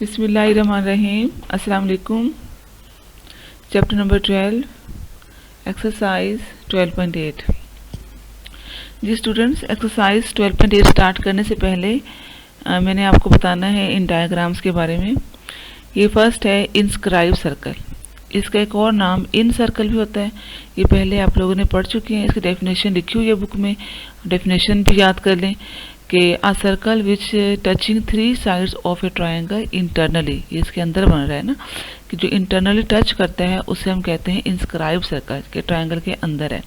बिस्मिल्लाहिर्रहमानिर्रहीम। अस्सलाम वालेकुम। Chapter number 12, exercise 12.8। जी स्टूडेंट्स, एक्सरसाइज 12.8 स्टार्ट करने से पहले मैंने आपको बताना है इन डायग्राम्स के बारे में। ये फर्स्ट है इंस्क्राइब सर्कल। इसका एक और नाम इन सर्कल भी होता है। ये पहले आप लोगों ने पढ़ चुके हैं। इसकी डेफिनेशन लिखी हुई है बुक में, डेफिनेशन भी याद कर लें कि a circle which touching 3 sides of A triangle internally. ये इसके अंदर बन रहा है ना, कि जो इंटरनली टच करता है उसे हम कहते हैं इंस्क्राइब सर्कल, के ट्रायंगल के अंदर है।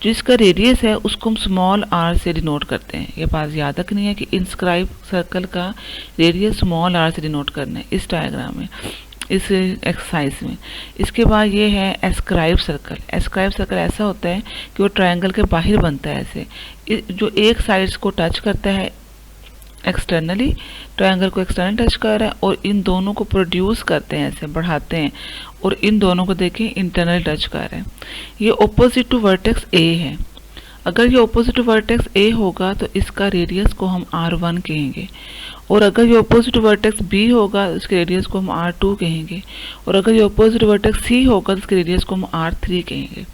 जो इसका रेडियस है उसको हम स्मॉल आर से डिनोट करते हैं। ये बात याद रखनी है कि इंस्क्राइब सर्कल का रेडियस स्मॉल आर से डिनोट करना है इस डायग्राम में, इस एक्सरसाइज में। इसके बाद ये है एस्क्राइब सर्कल। एस्क्राइब सर्कल ऐसा होता है कि वो ट्रायंगल के बाहर बनता है ऐसे, जो एक साइड्स को टच करता है एक्सटर्नली, ट्रायंगल को एक्सटर्नल टच कर रहा है और इन दोनों को प्रोड्यूस करते हैं, ऐसे बढ़ाते हैं, और इन दोनों को देखें इंटरनल टच कर रहा है। ये ऑपोजिट टू वर्टेक्स ए है। अगर ये ऑपोजिट टू वर्टेक्स ए होगा तो इसका रेडियस को हम R1 कहेंगे, और अगर ये ऑपोजिट वर्टेक्स बी होगा तो इसके रेडियस को हम R2 कहेंगे, और अगर ये ऑपोजिट वर्टेक्स सी होगा तो इसके रेडियस को हम R3 कहेंगे।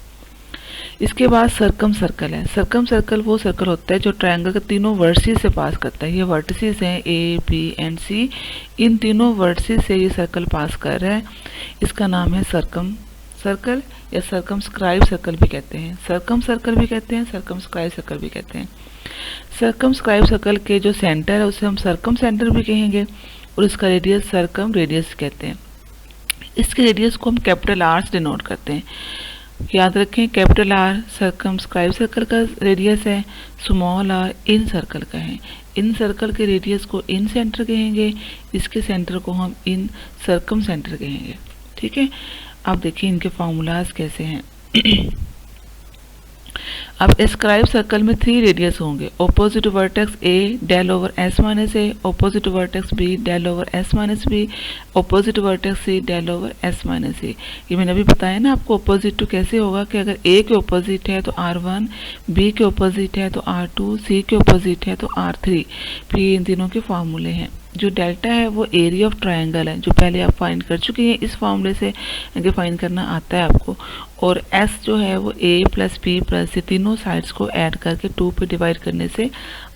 इसके बाद सर्कम सर्कल है। सर्कम सर्कल वो सर्कल होता है जो ट्रायंगल के तीनों वर्टिसेस से पास करता है। ये वर्टिसेस हैं ए, बी एंड सी। इन तीनों वर्टिसेस से ये सर्कल पास कर रहा है। इसका नाम है सर्कम सर्कल या सर्कमस्क्राइब सर्कल भी कहते हैं। सर्कम सर्कल भी कहते हैं, सर्कमस्क्राइब सर्कल भी कहते हैं। सर्कमस्क्राइब सर्कल के जो सेंटर है उसे हम सर्कम सेंटर भी कहेंगे, और इसका रेडियस सर्कम रेडियस कहते हैं। इसके रेडियस को हम कैपिटल आर से डिनोट करते हैं। याद रखें, कैपिटल आर सर्कमस्क्राइब सर्कल का रेडियस है, स्मॉल आर इन सर्कल का है। इन सर्कल के रेडियस को इन सेंटर कहेंगे, इसके सेंटर को हम इन सर्कम सेंटर कहेंगे। ठीक है, अब देखिए इनके फार्मूलाज कैसे हैं। अब एस्क्राइब सर्कल में 3 रेडियस होंगे। Opposite vertex A del over S minus A, opposite vertex B del over S minus B, opposite vertex C del over S minus A. ये मैंने अभी बताया ना आपको ऑपोजिट टू कैसे होगा, कि अगर ए के ऑपोजिट है तो R1, बी के ऑपोजिट है तो R2, सी के ऑपोजिट है तो R3। फिर इन तीनों के फार्मूले हैं। जो डेल्टा है वो एरिया ऑफ ट्रायंगल है, जो पहले आप फाइंड कर चुके हैं। इस फार्मूले से इनके फाइंड करना आता है आपको। और एस जो है वो ए प्लस बी प्लस सी तीनों साइड्स को ऐड करके 2 पे डिवाइड करने से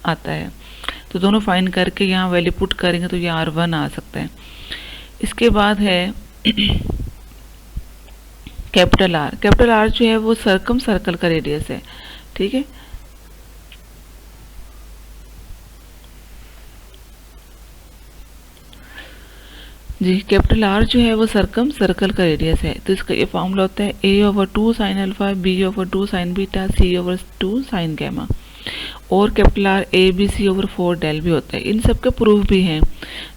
आता है। तो दोनों फाइंड करके यहाँ वैल्यू पुट करेंगे तो ये R1 आ सकता है। इसके बाद है कैपिटल आर। कैपिटल आर जो है वो सर्कम सर्कल का रेडियस है। ठीक है, जी कैपिटल आर जो है वो सर्कम सर्कल का रेडियस है। तो इसका ये फॉर्मूला होता है a over 2 sine alpha, b over 2 sine beta, c over 2 sine gamma. और capital R a b c over 4 del भी होता है। इन सब के प्रूफ भी हैं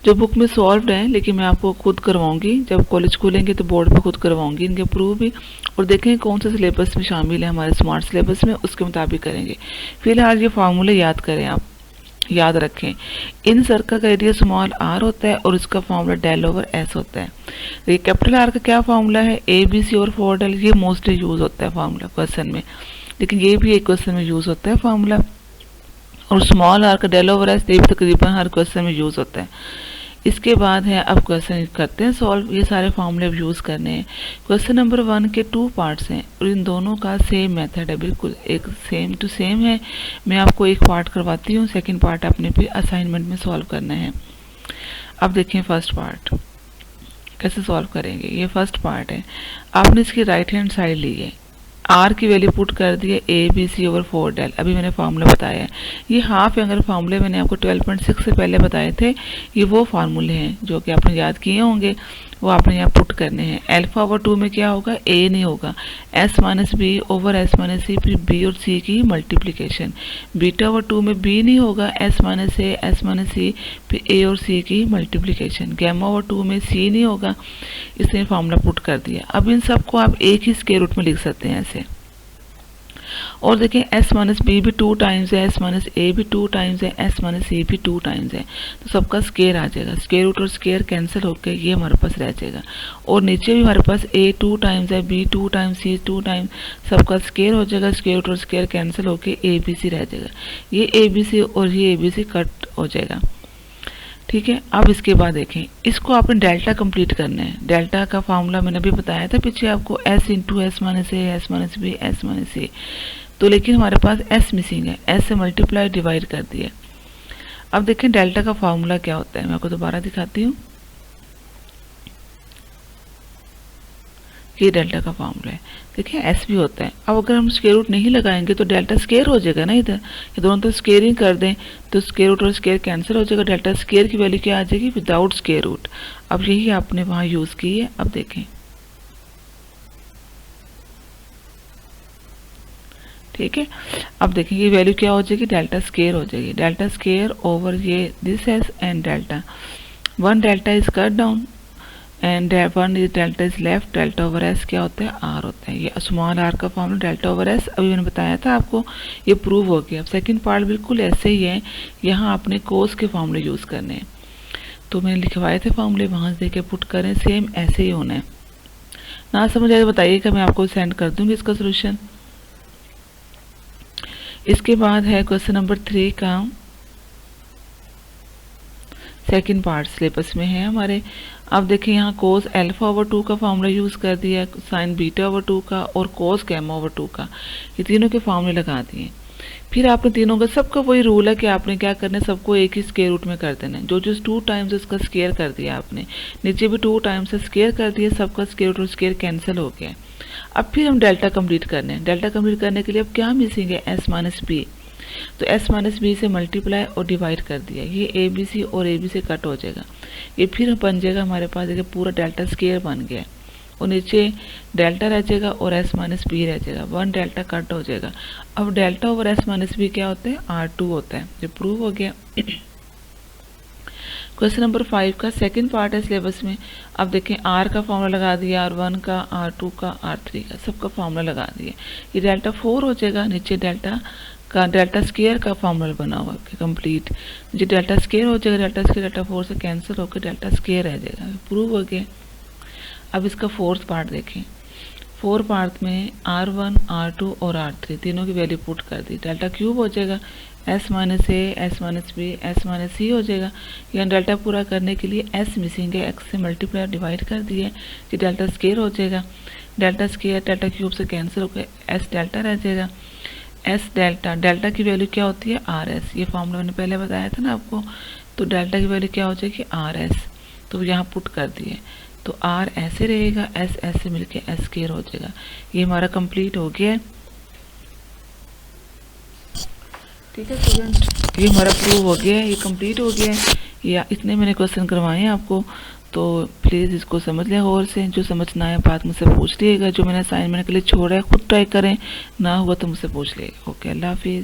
जो बुक में सॉल्व्ड है, लेकिन मैं आपको खुद करवाऊंगी जब कॉलेज खोलेंगे तो बोर्ड पे खुद करवाऊंगी इनके प्रूफ भी, और देखें कौन सा सिलेबस में शामिल है हमारे स्मार्ट सिलेबस में, उसके मुताबिक करेंगे। फिलहाल ये फार्मूले याद करें, आप याद रखें। इन सर्कल का रेडियस स्मॉल आर होता है और इसका फार्मूला डेल ओवर एस होता है। तो ये कैपिटल आर का क्या फार्मूला है, ए बी सी और 4 डेल। ये मोस्टली यूज होता है फार्मूला क्वेश्चन में, लेकिन ये भी एक क्वेश्चन में यूज होता है फार्मूला। और स्मॉल आर का डेल ओवर एस ये भी तकरीबन हर क्वेश्चन में यूज होता है। इसके बाद है अब क्वेश्चन करते हैं सॉल्व। ये सारे फार्मूले यूज करने हैं। क्वेश्चन नंबर 1 के 2 पार्ट्स हैं और इन दोनों का सेम मेथड है, बिल्कुल एक सेम टू सेम है। मैं आपको एक पार्ट करवाती हूँ, सेकंड पार्ट आपने फिर असाइनमेंट में सॉल्व करना है। अब देखें फर्स्ट पार्ट कैसे सॉल्व करेंगे। ये फर्स्ट पार्ट है। आपने इसकी राइट हैंड साइड ली है, आर की वैल्यू पुट कर दी है A B C over 4 del. अभी मैंने फार्मूला बताया है। ये हाफ एंगल फार्मूले मैंने आपको 12.6 से पहले बताए थे। ये वो फार्मूले हैं जो कि आपने याद किए होंगे, वो आपने यहाँ पुट करने हैं। अल्फा ओवर 2 में क्या होगा, ए नहीं होगा, S minus B over S minus C, फिर बी और सी की मल्टीप्लीकेशन। बीटा ओवर 2 में बी नहीं होगा, S minus A S minus C, फिर ए और सी की मल्टीप्लीकेशन। गैमा ओवर 2 में सी नहीं होगा, इसने फार्मूला पुट कर दिया। अब इन सबको आप एक ही स्क्वायर रूट में लिख सकते हैं ऐसे। और देखें एस माइनस बी भी 2 टाइम्स है, एस माइनस ए भी 2 टाइम्स है, एस माइनस सी भी 2 टाइम्स है, तो सबका स्क्वायर आ जाएगा। स्क्वायर रूट और स्क्वायर कैंसिल होकर ये हमारे पास रह जाएगा। और नीचे भी हमारे पास ए 2 टाइम्स है, बी 2 टाइम्स, सी 2 टाइम्स, सबका स्क्वायर हो जाएगा। स्क्वायर रूट और स्क्वायर कैंसिल होकर ए बी सी रह जाएगा। ये ए बी सी और ये ए बी सी कट हो जाएगा। ठीक है। अब इसके बाद देखें, इसको आपने डेल्टा कंप्लीट करना है। डेल्टा का फार्मूला मैंने अभी बताया था पीछे आपको, s into S minus A, S minus B, S minus A. तो लेकिन हमारे पास s मिसिंग है, s से मल्टीप्लाई डिवाइड कर दिया। अब देखें डेल्टा का फार्मूला क्या होता है, मैं आपको दोबारा दिखाती हूँ। ये डेल्टा का फार्मूला है, देखिए एस भी होता है। अब अगर हम स्क्वायर रूट नहीं लगाएंगे तो डेल्टा स्क्वायर हो जाएगा ना, इधर ये दोनों तो स्क्वायरिंग कर दें तो स्क्वायर रूट और स्क्वायर कैंसिल हो जाएगा। डेल्टा स्क्वायर की वैल्यू क्या आ जाएगी, विदाउट स्क्वायर रूट। अब यही आपने वहाँ यूज़ की है। अब देखें, ठीक है। अब देखें ये वैल्यू क्या हो जाएगी, डेल्टा स्क्वायर हो जाएगी। डेल्टा स्क्वायर ओवर ये this S and delta, one delta is cut down and one is delta is left. Delta over S क्या होता है, आर होता है। ये स्मॉल आर का फॉर्मूला डेल्टा ओवर एस अभी मैंने बताया था आपको, ये प्रूव हो गया। अब सेकंड पार्ट बिल्कुल ऐसे ही है, यहाँ आपने कोस के फॉर्मूले यूज़ करने हैं। तो मैंने लिखवाए थे फॉर्मूले, वहाँ से देके पुट करें, सेम ऐसे ही होना है। ना समझ आए बताइएगा, मैं आपको सेंड कर दूँगी इसका सोल्यूशन। इसके बाद है क्वेश्चन नंबर 3 का सेकंड पार्ट, सिलेबस में है हमारे। अब देखिए यहाँ कोस अल्फा ओवर 2 का फार्मूला यूज़ कर दिया, साइन बीटा ओवर 2 का और कोस गैमा ओवर 2 का, ये तीनों के फार्मूले लगा दिए। फिर आपने तीनों का, सबका वही रूल है कि आपने क्या करना है, सबको एक ही स्क्वायर रूट में कर देना है। जो 2 टाइम्स उसका स्क्वायर कर दिया आपने, नीचे भी 2 टाइम्स स्क्वायर कर दिया, सबका स्क्वायर रूट और स्क्वायर कैंसिल हो गया। अब फिर हम डेल्टा कंप्लीट करने हैं। डेल्टा कंप्लीट करने के लिए अब क्या मिसिंग है, एस माइनस बी। तो s माइनस बी से मल्टीप्लाई और डिवाइड कर दिया, ये ए बी सी और ए बी से कट हो जाएगा। ये फिर बन जाएगा हमारे पास, देखिए पूरा डेल्टा स्क्वायर बन गया और नीचे डेल्टा रह जाएगा और s माइनस बी रह जाएगा, वन डेल्टा कट हो जाएगा। अब delta over s minus B क्या होता है, R2 होता है, जो प्रूव हो गया। क्वेश्चन नंबर 5 का सेकंड पार्ट है सिलेबस में। अब देखें R का फॉर्मूला लगा दिया, R1 का, R2 का, R3 का, सबका फॉर्मूला लगा दिया। ये डेल्टा 4 हो जाएगा, नीचे डेल्टा का डेल्टा स्क्वायर का फॉर्मूला बना हुआ है कंप्लीट। जो डेल्टा स्क्वायर हो जाएगा, डेल्टा स्क्वायर डेल्टा 4 से कैंसिल होकर डेल्टा स्क्वायर रह जाएगा, प्रूव हो गया। अब इसका फोर्थ पार्ट देखें। 4 पार्ट में R1, R2 और R3 तीनों की वैल्यू पुट कर दी, डेल्टा क्यूब हो जाएगा, s minus A, S minus B, S minus C हो जाएगा। यहाँ डेल्टा पूरा करने के लिए s मिसिंग है, x से मल्टीप्लाई डिवाइड कर दिए, जो डेल्टा स्क्वायर हो जाएगा। डेल्टा स्क्वायर डेल्टा क्यूब से कैंसिल होकर s डेल्टा रह जाएगा। एस डेल्टा, डेल्टा की वैल्यू क्या होती है, आर एस। ये फॉर्मूला मैंने पहले बताया था ना आपको। तो डेल्टा की वैल्यू क्या हो जाएगी, आर एस। तो यहाँ पुट कर दिए, तो आर ऐसे रहेगा, एस ऐसे मिलके एस स्क्वायर हो जाएगा। ये हमारा कंप्लीट हो गया, ठीक है स्टूडेंट। ये हमारा प्रूव हो गया है, ये कंप्लीट हो गया है। या इतने मैंने क्वेश्चन करवाए हैं आपको, तो प्लीज़ इसको समझ लें गौर से। जो समझना है बात मुझसे पूछ लीजिएगा, जो मैंने असाइनमेंट के लिए छोड़ा है खुद ट्राई करें, ना हुआ तो मुझसे पूछ लीजिएगा। ओके, अल्लाह हाफिज़।